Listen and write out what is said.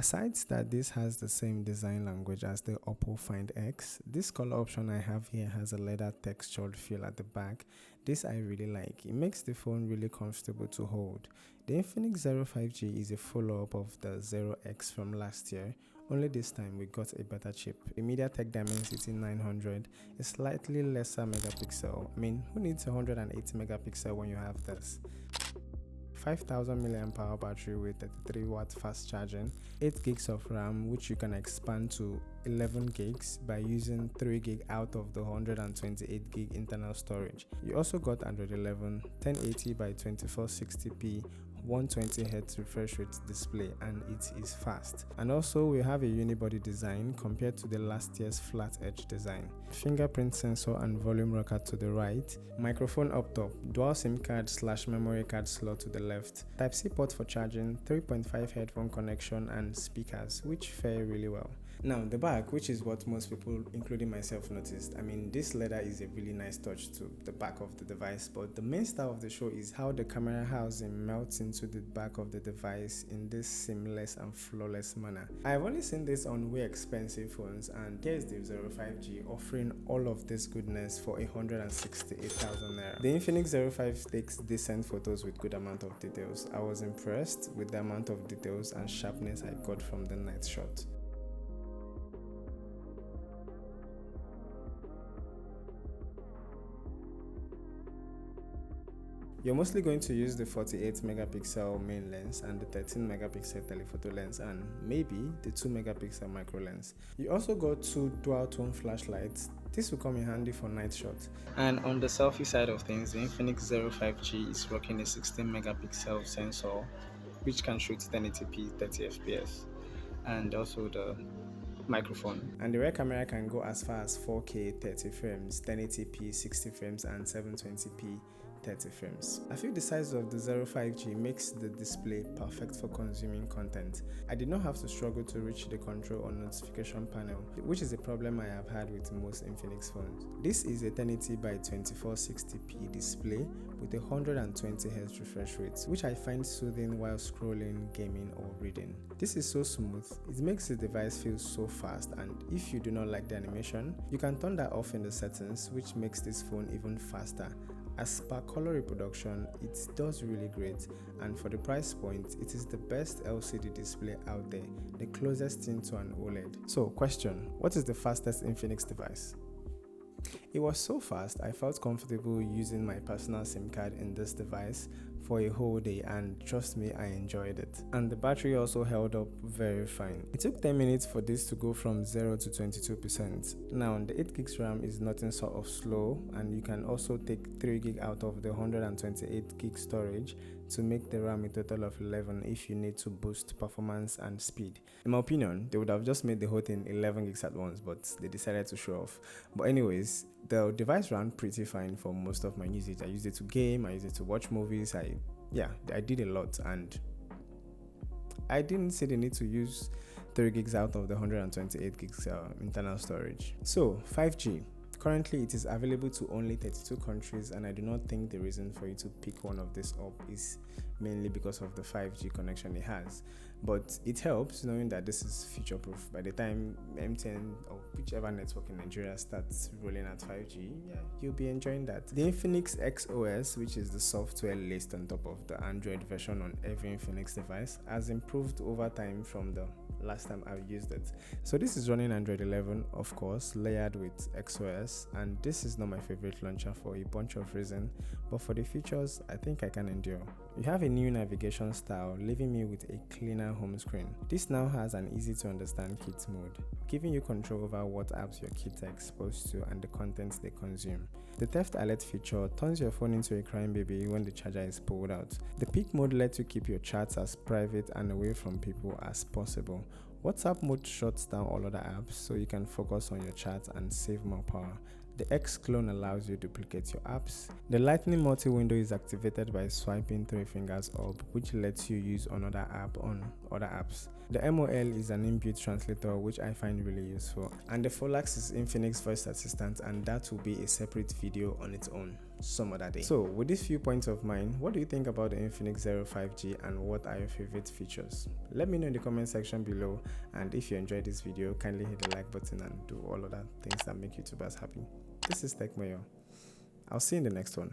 Aside that this has the same design language as the Oppo Find X, this color option I have here has a leather textured feel at the back. This I really like. It makes the phone really comfortable to hold. The Infinix Zero 5G is a follow-up of the Zero X from last year, only this time we got a better chip. The MediaTek Dimensity 900 is slightly lesser megapixel. I mean, who needs 180 megapixel when you have this? 5000 mAh battery with 33 watt fast charging, 8 gigs of RAM which you can expand to 11 gigs by using 3 gig out of the 128 gig internal storage. You also got Android 11, 1080 by 2460p, 120Hz refresh rate display, and it is fast. And also we have a unibody design compared to the last year's flat edge design. Fingerprint sensor and volume rocker to the right, microphone up top, dual SIM card / memory card slot to the left, Type-C port for charging, 3.5 headphone connection, and speakers which fare really well. Now the back, which is what most people including myself noticed. I mean, this leather is a really nice touch to the back of the device, but the main star of the show is how the camera housing melts into the back of the device in this seamless and flawless manner. I've only seen this on way expensive phones, and here's the Zero 5G offering all of this goodness for 168,000 naira. The Infinix Zero 5 takes decent photos with good amount of details. I was impressed with the amount of details and sharpness I got from the night shot. You're mostly going to use the 48 megapixel main lens and the 13 megapixel telephoto lens and maybe the 2 megapixel micro lens. You also got 2 dual tone flashlights. This will come in handy for night shots. And on the selfie side of things, the Infinix Zero 5G is rocking a 16 megapixel sensor which can shoot 1080p 30 fps, and also the microphone. And the rear camera can go as far as 4K 30 frames, 1080p 60 frames, and 720p 30 frames. I feel the size of the Zero 5G makes the display perfect for consuming content. I did not have to struggle to reach the control or notification panel, which is a problem I have had with most Infinix phones. This is a 1080 by 2460p display with a 120Hz refresh rate, which I find soothing while scrolling, gaming, or reading. This is so smooth, it makes the device feel so fast, and if you do not like the animation, you can turn that off in the settings, which makes this phone even faster. As per color reproduction, it does really great, and for the price point, it is the best LCD display out there, the closest thing to an OLED. So question, what is the fastest Infinix device? It was so fast, I felt comfortable using my personal SIM card in this device for a whole day, and trust me, I enjoyed it. And the battery also held up very fine. It took 10 minutes for this to go from 0 to 22%. Now the 8 gigs RAM is nothing sort of slow, and you can also take 3 gig out of the 128 gig storage to make the RAM a total of 11 if you need to boost performance and speed. In my opinion, they would have just made the whole thing 11 gigs at once, but they decided to show off. But anyways, the device ran pretty fine for most of my usage. I used it to game, I used it to watch movies, I did a lot, and I didn't see the need to use 3 gigs out of the 128 gigs internal storage. So 5G. Currently, it is available to only 32 countries, and I do not think the reason for you to pick one of this up is mainly because of the 5G connection it has. But it helps knowing that this is future-proof. By the time MTN or whichever network in Nigeria starts rolling out 5G, you'll be enjoying that. The Infinix XOS, which is the software laced on top of the Android version on every Infinix device, has improved over time from the last time I used it. So this is running Android 11, of course, layered with XOS, and this is not my favorite launcher for a bunch of reasons, but for the features, I think I can endure. You have a new navigation style, leaving me with a cleaner home screen. This now has an easy to understand kids mode, giving you control over what apps your kids are exposed to and the contents they consume. The theft alert feature turns your phone into a crying baby when the charger is pulled out. The peak mode lets you keep your chats as private and away from people as possible. WhatsApp mode shuts down all other apps so you can focus on your chat and save more power. The X clone allows you to duplicate your apps. The Lightning multi-window is activated by swiping 3 fingers up, which lets you use another app on other apps. The MOL is an inbuilt translator, which I find really useful. And the Folax is Infinix voice assistant, and that will be a separate video on its own some other day. So with these few points of mine, what do you think about the Infinix Zero 5G and what are your favorite features? Let me know in the comment section below, and if you enjoyed this video, kindly hit the like button and do all other things that make YouTubers happy. This is Tech Mayo. I'll see you in the next one.